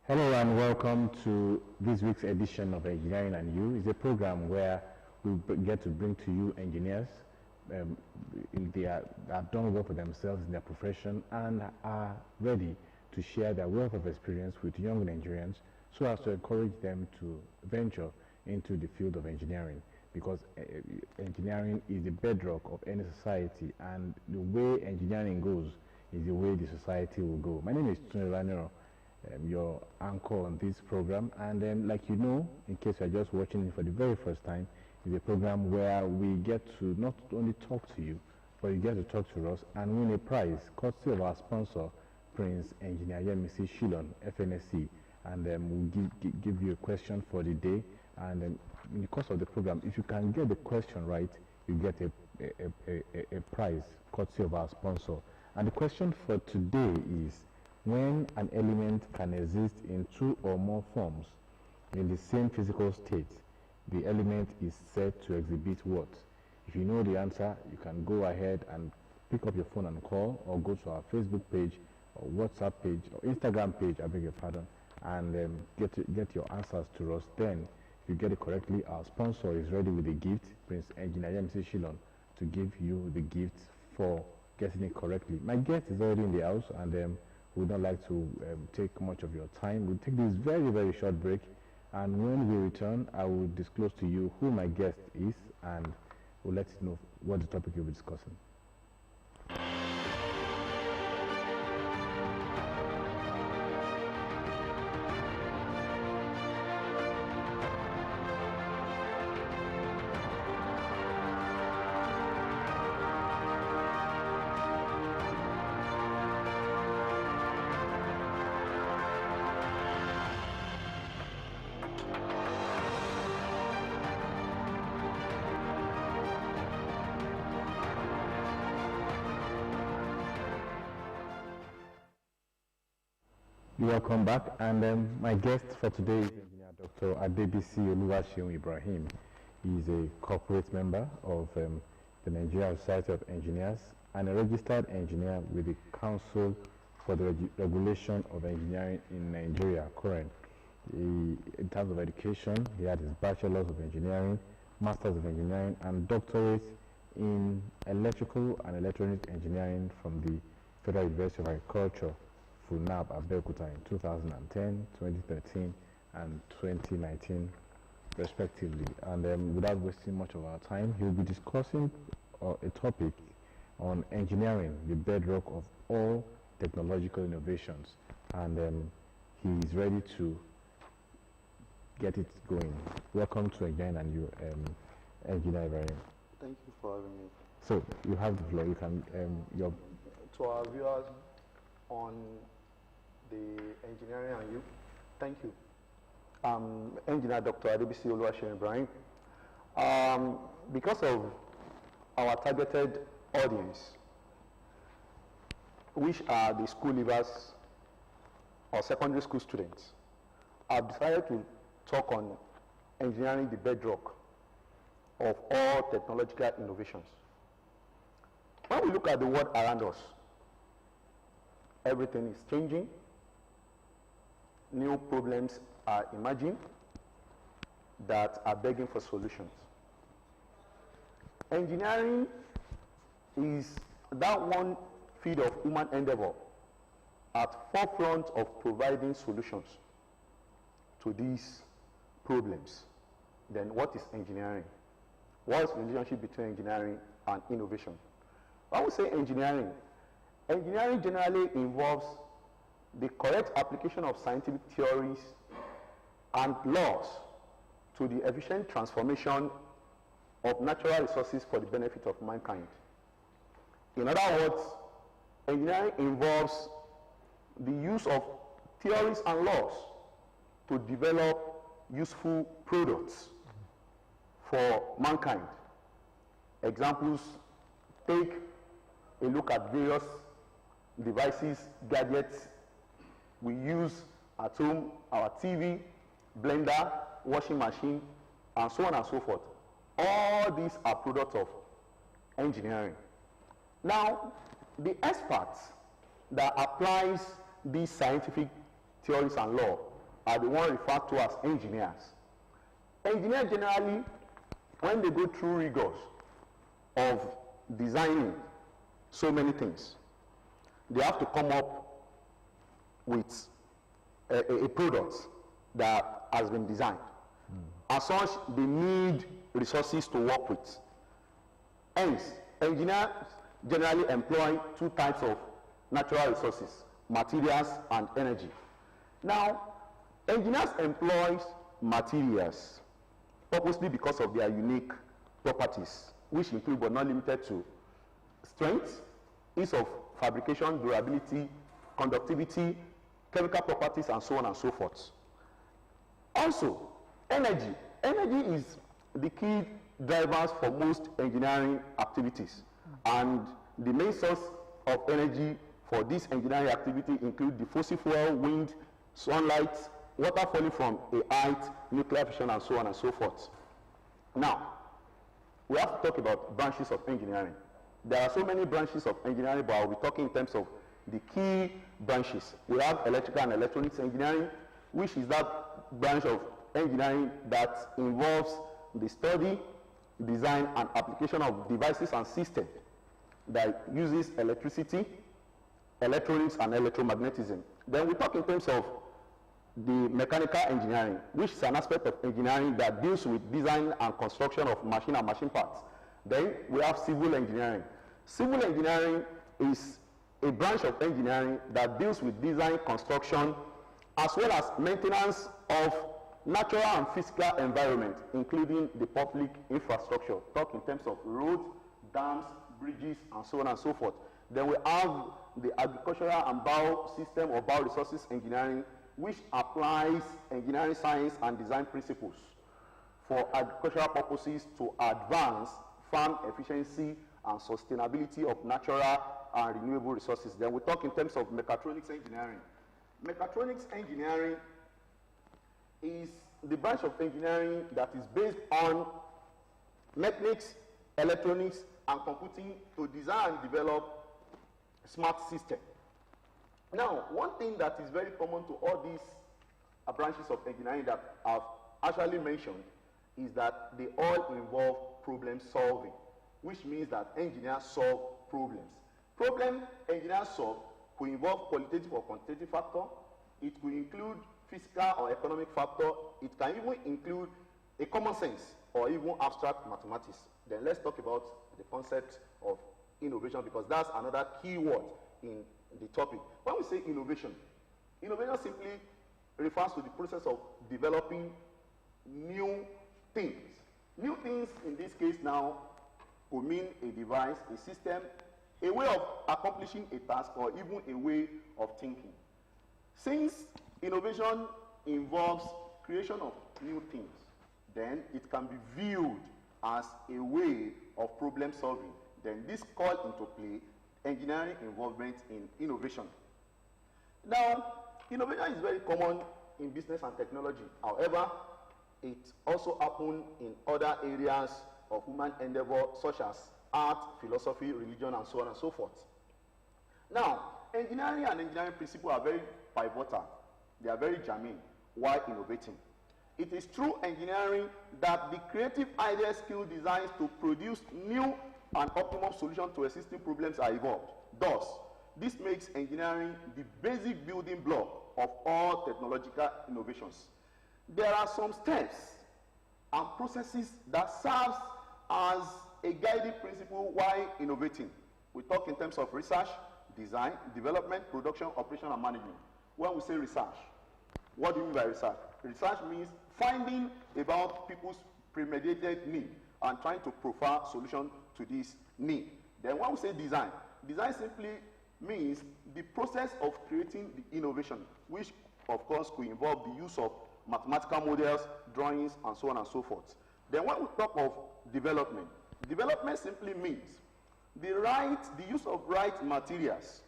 Hello and welcome to this week's edition of Engineering and You. It's a program where we get to bring to you engineers. They have done well for themselves in their profession and are ready to share their wealth of experience with young Nigerians so as to encourage them to venture into the field of engineering, because engineering is the bedrock of any society, and the way engineering goes is the way the society will go. My name is Tunde, your anchor on this program, and like you know, in case you're just watching it for the very first time, it's a program where we get to not only talk to you, but you get to talk to us and win a prize courtesy of our sponsor, Prince Engineer Yemisi Shillon, FNSC, and we'll give you a question for the day, and in the course of the program, if you can get the question right, you get a prize courtesy of our sponsor. And the question for today is, when an element can exist in two or more forms in the same physical state, the element is said to exhibit what? If you know the answer, you can go ahead and pick up your phone and call, or go to our Facebook page, or WhatsApp page, or Instagram page, I beg your pardon, and get your answers to us. Then, if you get it correctly, our sponsor is ready with a gift, Prince Engineer Yemisi Shillon, to give you the gift for getting it correctly. My guest is already in the house, and we would not like to take much of your time. We'll take this very, very short break, and when we return, I will disclose to you who my guest is, and we'll let you know what the topic we'll be discussing. Welcome back, and my guest for today is Engineer Dr. Abeokuta Ibrahim. He is a corporate member of the Nigerian Society of Engineers and a registered engineer with the Council for the Regulation of Engineering in Nigeria, current. In terms of education, he had his Bachelor's of Engineering, Master's of Engineering, and Doctorate in Electrical and Electronic Engineering from the Federal University of Agriculture, FUNAB, Abeokuta, in 2010, 2013, and 2019, respectively. And without wasting much of our time, he will be discussing a topic on engineering, the bedrock of all technological innovations. And he is ready to get it going. Welcome to again, and you, Engineer Ibrahim. Thank you for having me. So you have the floor. You can to our viewers on the Engineering and You, thank you. Engineer Dr. Abeokuta Ibrahim. Because of our targeted audience, which are the school leavers or secondary school students, I've decided to talk on engineering, the bedrock of all technological innovations. When we look at the world around us, everything is changing. New problems are emerging that are begging for solutions. Engineering is that one field of human endeavor at forefront of providing solutions to these problems. Then what is engineering? What is the relationship between engineering and innovation? When we say engineering, engineering generally involves the correct application of scientific theories and laws to the efficient transformation of natural resources for the benefit of mankind. In other words, engineering involves the use of theories and laws to develop useful products for mankind. Examples: take a look at various devices, gadgets we use at home, our TV, blender, washing machine, and so on and so forth. All these are products of engineering. Now, the experts that applies these scientific theories and law are the ones referred to as engineers. Engineers generally, when they go through rigors of designing so many things, they have to come up with a product that has been designed. As such, they need resources to work with. Hence, engineers generally employ two types of natural resources, materials and energy. Now, engineers employ materials purposely because of their unique properties, which include but not limited to strength, ease of fabrication, durability, conductivity, chemical properties, and so on and so forth. Also, energy. Energy is the key drivers for most engineering activities, and the main source of energy for this engineering activity include the fossil fuel, wind, sunlight, water falling from a height, nuclear fission, and so on and so forth. Now, we have to talk about branches of engineering. There are so many branches of engineering, but I'll be talking in terms of the key branches. We have electrical and electronics engineering, which is that branch of engineering that involves the study, design, and application of devices and systems that uses electricity, electronics, and electromagnetism. Then we talk in terms of the mechanical engineering, which is an aspect of engineering that deals with design and construction of machine and machine parts. Then we have civil engineering. Civil engineering is a branch of engineering that deals with design, construction, as well as maintenance of natural and physical environment, including the public infrastructure. Talk in terms of roads, dams, bridges, and so on and so forth. Then we have the agricultural and biosystem or bioresources engineering, which applies engineering science and design principles for agricultural purposes to advance farm efficiency and sustainability of natural and renewable resources. Then we talk in terms of mechatronics engineering. Mechatronics engineering is the branch of engineering that is based on mechanics, electronics, and computing to design and develop smart systems. Now, one thing that is very common to all these branches of engineering that I've actually mentioned is that they all involve problem solving, which means that engineers solve problems. Problem engineers solve could involve qualitative or quantitative factor. It could include physical or economic factor. It can even include a common sense or even abstract mathematics. Then let's talk about the concept of innovation, because that's another key word in the topic. When we say innovation, innovation simply refers to the process of developing new things. New things in this case now could mean a device, a system, a way of accomplishing a task, or even a way of thinking. Since innovation involves creation of new things, then it can be viewed as a way of problem solving. Then this calls into play engineering involvement in innovation. Now, innovation is very common in business and technology. However, it also happens in other areas of human endeavor, such as art, philosophy, religion, and so on and so forth. Now, engineering and engineering principles are very pivotal. They are very germane while innovating. It is through engineering that the creative idea, skill, designs to produce new and optimum solutions to existing problems are evolved. Thus, this makes engineering the basic building block of all technological innovations. There are some steps and processes that serve as a guiding principle while innovating. We talk in terms of research, design, development, production, operation, and management. When we say research, what do you mean by research? Research means finding about people's premeditated need and trying to provide solution to this need. Then when we say design, design simply means the process of creating the innovation, which of course could involve the use of mathematical models, drawings, and so on and so forth. Then when we talk of development, development simply means the use of right materials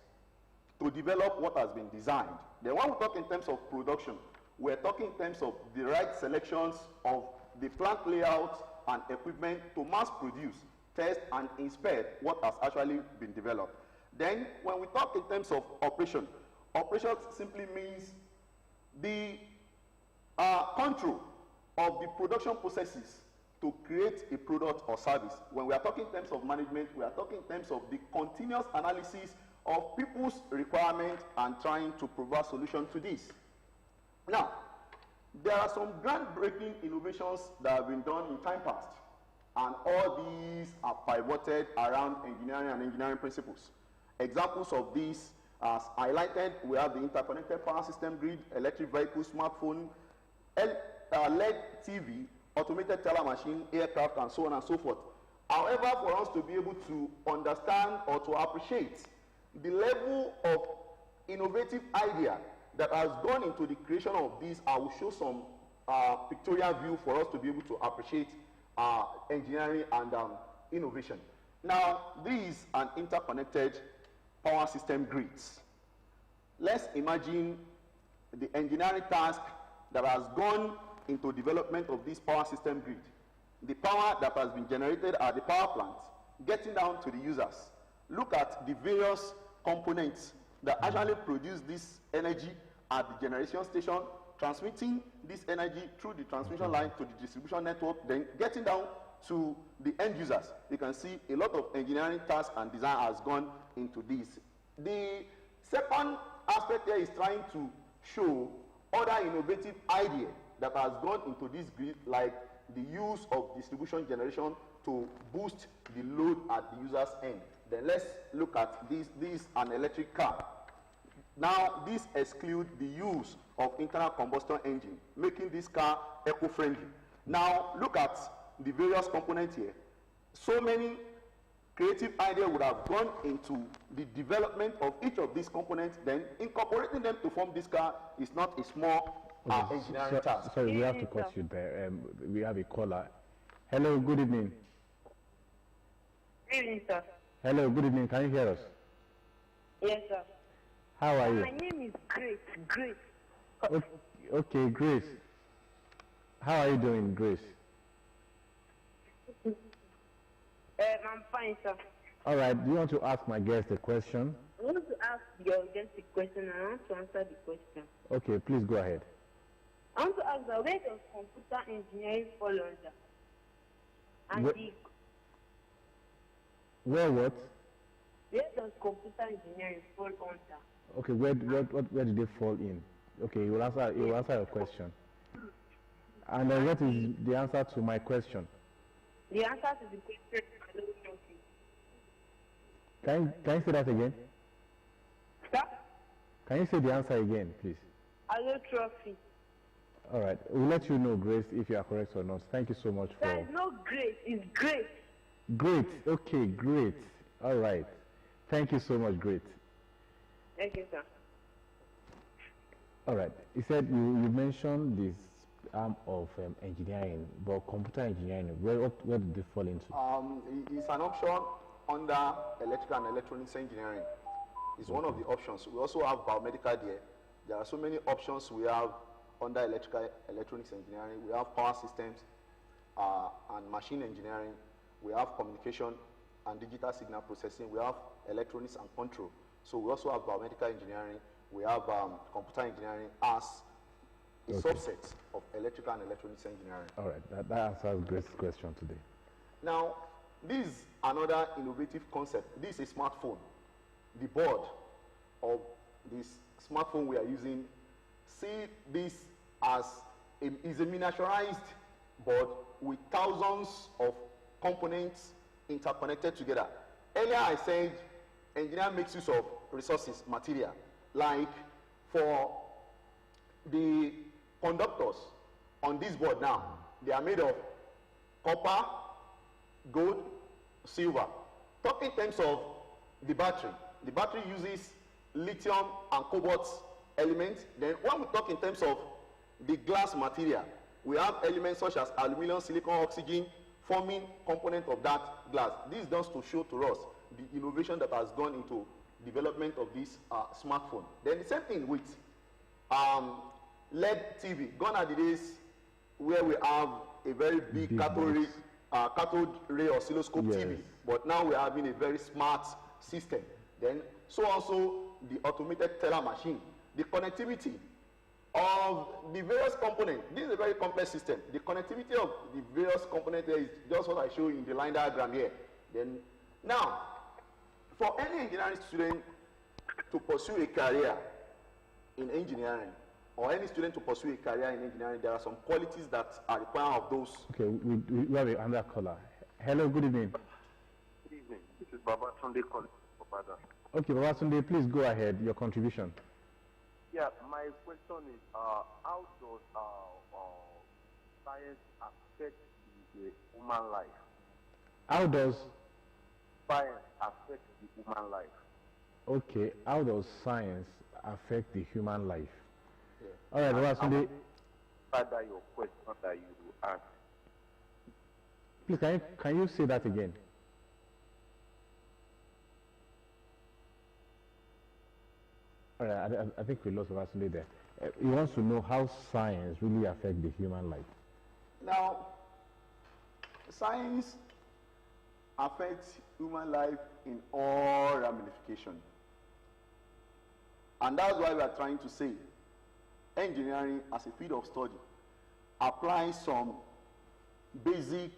to develop what has been designed. Then when we talk in terms of production, we're talking in terms of the right selections of the plant layout and equipment to mass produce, test, and inspect what has actually been developed. Then when we talk in terms of operation, operation simply means the control of the production processes to create a product or service. When we are talking in terms of management, we are talking in terms of the continuous analysis of people's requirements and trying to provide solutions to this. Now, there are some groundbreaking innovations that have been done in time past, and all these are pivoted around engineering and engineering principles. Examples of these, as highlighted, we have the interconnected power system grid, electric vehicle, smartphone, LED TV, automated teller machine, aircraft, and so on and so forth. However, for us to be able to understand or to appreciate the level of innovative idea that has gone into the creation of these, I will show some pictorial view for us to be able to appreciate engineering and innovation. Now, these are interconnected power system grids. Let's imagine the engineering task that has gone into development of this power system grid. The power that has been generated at the power plant, getting down to the users. Look at the various components that actually produce this energy at the generation station, transmitting this energy through the transmission line to the distribution network, then getting down to the end users. You can see a lot of engineering task and design has gone into this. The second aspect here is trying to show other innovative ideas that has gone into this grid, like the use of distribution generation to boost the load at the user's end. Then let's look at this. This is an electric car. Now, this excludes the use of internal combustion engine, making this car eco-friendly. Now, look at the various components here. So many creative ideas would have gone into the development of each of these components, then incorporating them to form this car is not a small engineering task. Sorry, we have to cut you there. We have a caller. Hello, good evening. Good evening, sir. Hello, good evening. Can you hear us? Yes, sir. How are you? My name is Grace. Grace. Okay, Grace. How are you doing, Grace? I'm fine, sir. All right. Do you want to ask my guest a question? I want to ask your guest a question and I want to answer the question. Okay, please go ahead. I want to ask where does computer engineering fall under? And where what? Where does computer engineering fall under? Okay, where did they fall in? Okay, you will answer your question. And then what is the answer to my question? The answer to the question is allotrophy. Can you say that again? Sir? Can you say the answer again, please? Allotrophy. All right, we'll let you know, Grace, if you are correct or not. Thank you so much for... There is no grace, it's great. Great, okay, great. All right. Thank you so much, great. Thank you, sir. All right. You said you mentioned this arm of engineering, but computer engineering, where did they fall into? It's an option under electrical and electronics engineering. It's one of the options. We also have biomedical there. There are so many options we have under electrical electronics engineering. We have power systems and machine engineering. We have communication and digital signal processing. We have electronics and control. So we also have biomedical engineering. We have computer engineering as a subset of electrical and electronics engineering. All right, that answers Grace's question today. Now, this is another innovative concept. This is a smartphone. The board of this smartphone we are using, see this as is a miniaturized board with thousands of components interconnected together. Earlier I said engineer makes use of resources, material, like for the conductors on this board now, they are made of copper, gold, silver. Talking in terms of the battery uses lithium and cobalt elements. Then when we talk in terms of the glass material, we have elements such as aluminum, silicon, oxygen, forming component of that glass. This is just to show to us the innovation that has gone into development of this smartphone. Then the same thing with LED TV. Gone are the days where we have a very big cathode ray oscilloscope TV, but now we are having a very smart system. Then so also the automated teller machine, the connectivity of the various components. This is a very complex system. The connectivity of the various components there is just what I show in the line diagram here. Then, now, for any engineering student to pursue a career in engineering, or any student to pursue a career in engineering, there are some qualities that are required of those. Okay, we have another caller. Hello, good evening. Good evening. This is Baba Sunday calling for Baba. Okay, Baba Sunday, please go ahead, your contribution. Yeah, my question is, how does science affect the human life? How does Science affect the human life? Okay, how does science affect the human life? Yeah. All right, Baba Sunday, Further your question that you asked. please can you say that again? All right, I think we lost Baba Sunday there. He wants to know how science really affects the human life. Now, science affects human life in all ramifications. And that's why we are trying to say engineering as a field of study applies some basic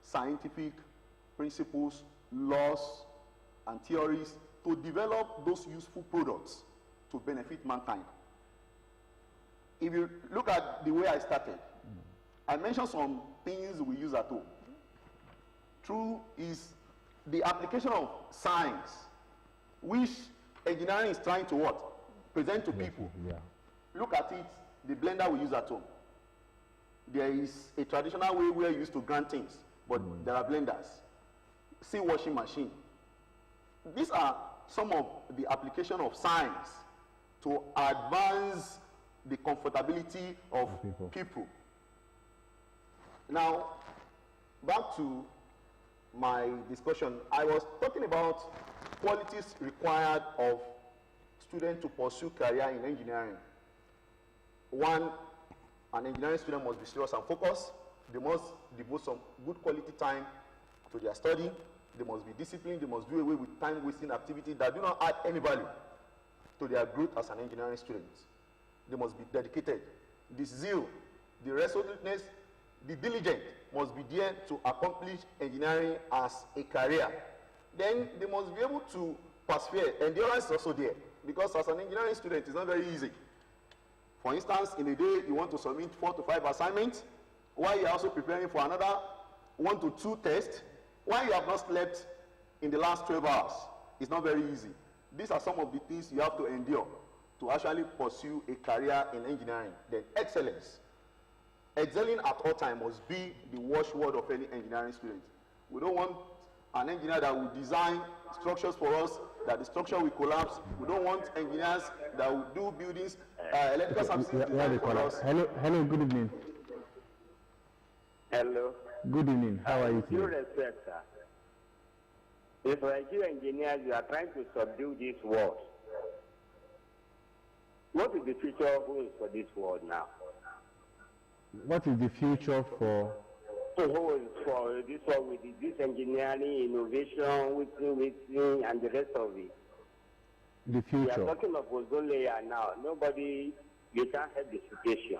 scientific principles, laws, and theories to develop those useful products to benefit mankind. If you look at the way I started, I mentioned some things we use at home. True is the application of science, which engineering is trying to what? Present to people. Yeah. Look at it, the blender we use at home. There is a traditional way we are used to grind things, but there are blenders. See washing machine. These are some of the application of science to advance the comfortability of people. Now, back to my discussion, I was talking about qualities required of students to pursue career in engineering. One, an engineering student must be serious and focused. They must devote some good quality time to their study. They must be disciplined. They must do away with time-wasting activities that do not add any value to their growth as an engineering student. They must be dedicated. The zeal, the resoluteness, the diligence must be there to accomplish engineering as a career. Then they must be able to persevere. Endurance is also there, because as an engineering student, it's not very easy. For instance, in a day, you want to submit 4 to 5 assignments, while you're also preparing for another 1 to 2 tests, while you have not slept in the last 12 hours. It's not very easy. These are some of the things you have to endure to actually pursue a career in engineering. Then excellence. Excelling at all times must be the watchword of any engineering student. We don't want an engineer that will design structures for us, that the structure will collapse. We don't want engineers that will do buildings, electrical subsystems design for us. Hello, good evening. Hello. Good evening. How are you With due today? respect, sir. If like you engineers, you are trying to subdue this world, what is the future holds for this world now? What is the future for? So holds for this world with this engineering, innovation, with and the rest of it. The We are future. talking of ozone layer now. You can't help the situation.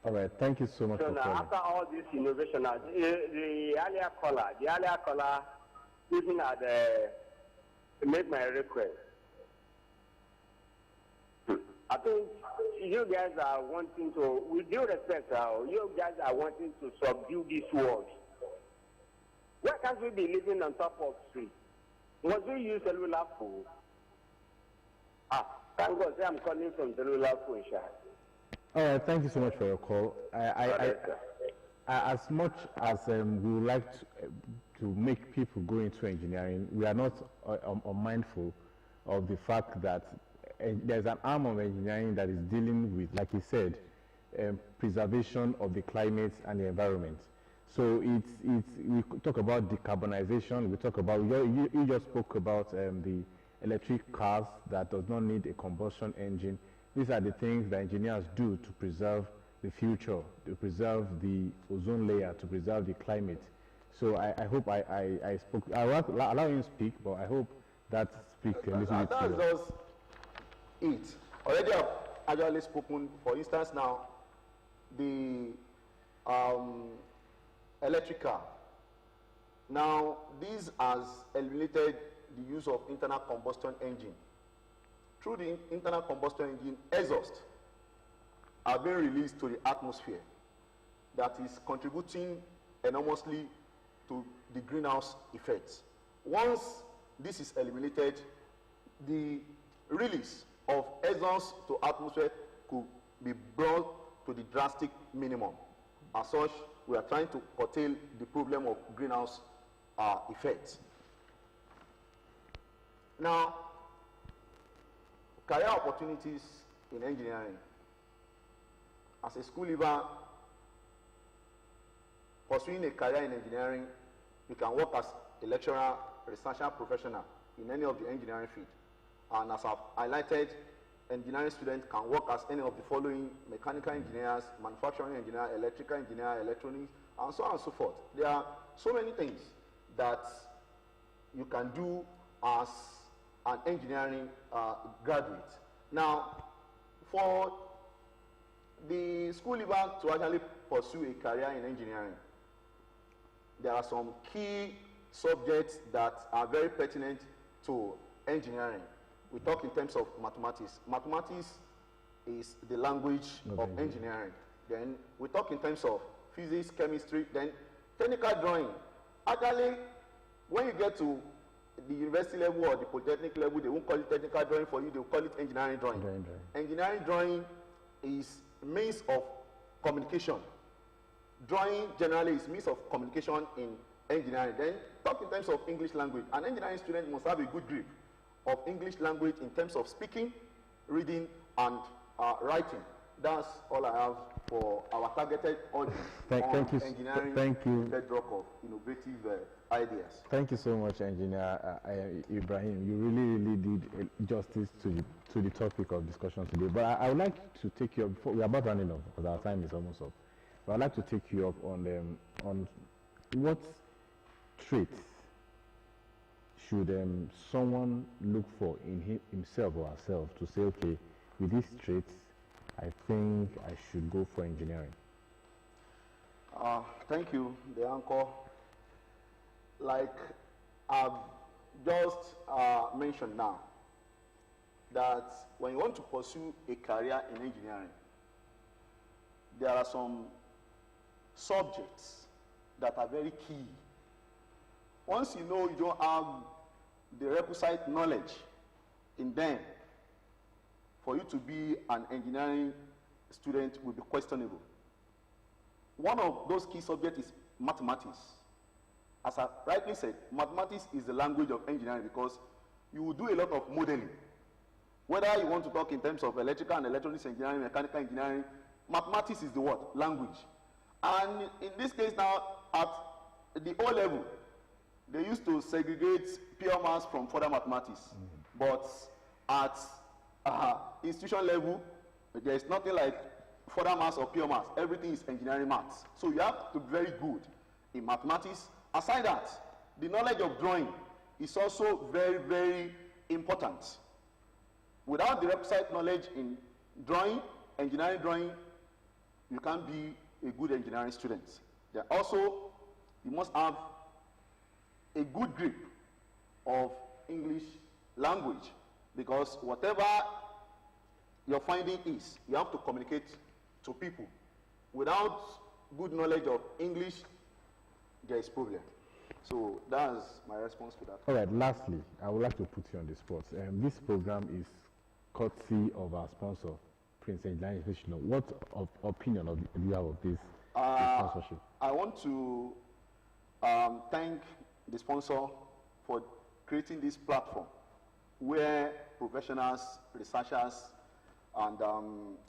All right. Thank you so much So for now, calling. after all this innovation, the earlier caller, even at make my request. I think you guys are wanting to, with due respect, you guys are wanting to subdue this world. Why can't we be living on top of street? Must we use cellular phone? Thank God, I'm calling from cellular phone, Sha. All right. Thank you so much for your call. As much as we would like to make people go into engineering, we are not unmindful of the fact that there's an arm of engineering that is dealing with, like he said, preservation of the climate and the environment. So we talk about decarbonization. We talk about, you just spoke about the electric cars that does not need a combustion engine. These are the things that engineers do to preserve the future, to preserve the ozone layer, to preserve the climate. So I hope I spoke. I will allow him to speak, but I hope that speaks a little bit. That's clearer. just it. already have actually spoken. For instance, now the electrical. Now, this has eliminated the use of internal combustion engine. Through the internal combustion engine, exhaust are being released to the atmosphere that is contributing enormously to the greenhouse effects. Once this is eliminated, the release of exhaust to atmosphere could be brought to the drastic minimum. As such, we are trying to curtail the problem of greenhouse effects. Now, career opportunities in engineering. As a school leaver, pursuing a career in engineering, you can work as a lecturer, researcher, professional in any of the engineering field. And as I've highlighted, engineering students can work as any of the following: mechanical engineers, manufacturing engineer, electrical engineer, electronics, and so on and so forth. There are so many things that you can do as an engineering graduate. Now, for the school leaver to actually pursue a career in engineering, there are some key subjects that are very pertinent to engineering. We talk in terms of mathematics. Mathematics is the language of engineering. Then we talk in terms of physics, chemistry, then technical drawing. Actually, when you get to the university level or the polytechnic level, they won't call it technical drawing for you, they'll call it engineering drawing. Engineering drawing is means of communication. Drawing generally is means of communication in engineering. Then talk in terms of English language. An engineering student must have a good grip of English language in terms of speaking, reading, and writing. That's all I have for our targeted audience thank you, engineering. Thank you. Bedrock of innovative ideas. Thank you so much, Engineer Ibrahim. You really did justice to the topic of discussion today. But I would like to take you up, we're about running up because our time is almost up. But I'd like to take you up on what traits should someone look for in himself or herself to say, okay, with these traits, I think I should go for engineering. Thank you, the anchor. Like I've just mentioned now, that when you want to pursue a career in engineering, there are some subjects that are very key. Once you know you don't have the requisite knowledge in them, for you to be an engineering student will be questionable. One of those key subjects is mathematics. As I rightly said, mathematics is the language of engineering because you will do a lot of modeling. Whether you want to talk in terms of electrical and electronics engineering, mechanical engineering, mathematics is the what? Language. And in this case now, at the O level, they used to segregate pure maths from further mathematics. But at institution level, there is nothing like further maths or pure maths. Everything is engineering maths. So you have to be very good in mathematics. Aside that, the knowledge of drawing is also very, very important. Without the requisite knowledge in drawing, engineering drawing, you can't be a good engineering student. Then also, you must have a good grip of English language, because whatever your finding is, you have to communicate to people. Without good knowledge of English, there is problem. So that's my response to that. All right, lastly, I would like to put you on the spot. This program is courtesy of our sponsor, Prince Engineering Institutional. What opinion do you have of this sponsorship? I want to thank the sponsor for creating this platform where professionals, researchers, and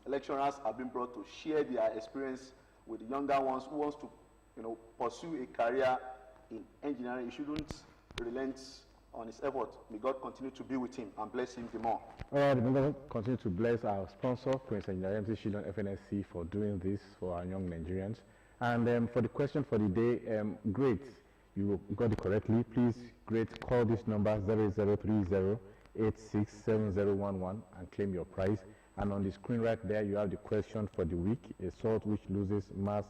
lecturers have been brought to share their experience with the younger ones who wants to, pursue a career in engineering. He shouldn't relent on his effort. May God continue to be with him and bless him the more. All right, may God continue to bless our sponsor, Prince Engineering Institutional FNSC, for doing this for our young Nigerians. And for the question for the day, great, you got it correctly. Please, great, call this number 0030 867011 and claim your prize. And on the screen right there, you have the question for the week. A salt which loses mass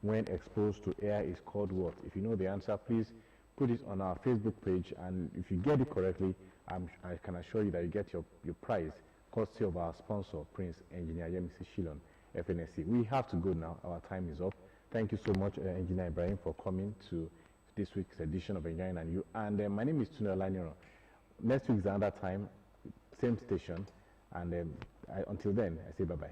when exposed to air is called what? If you know the answer, please put it on our Facebook page, and if you get it correctly, I can assure you that you get your prize, courtesy of our sponsor, Prince Engineer Yemisi Shilon, FNSC. We have to go now. Our time is up. Thank you so much, Engineer Ibrahim, for coming to this week's edition of Engineering and You. And my name is Tunde Olaniro. Next week's another time, same station. And until then, I say bye-bye.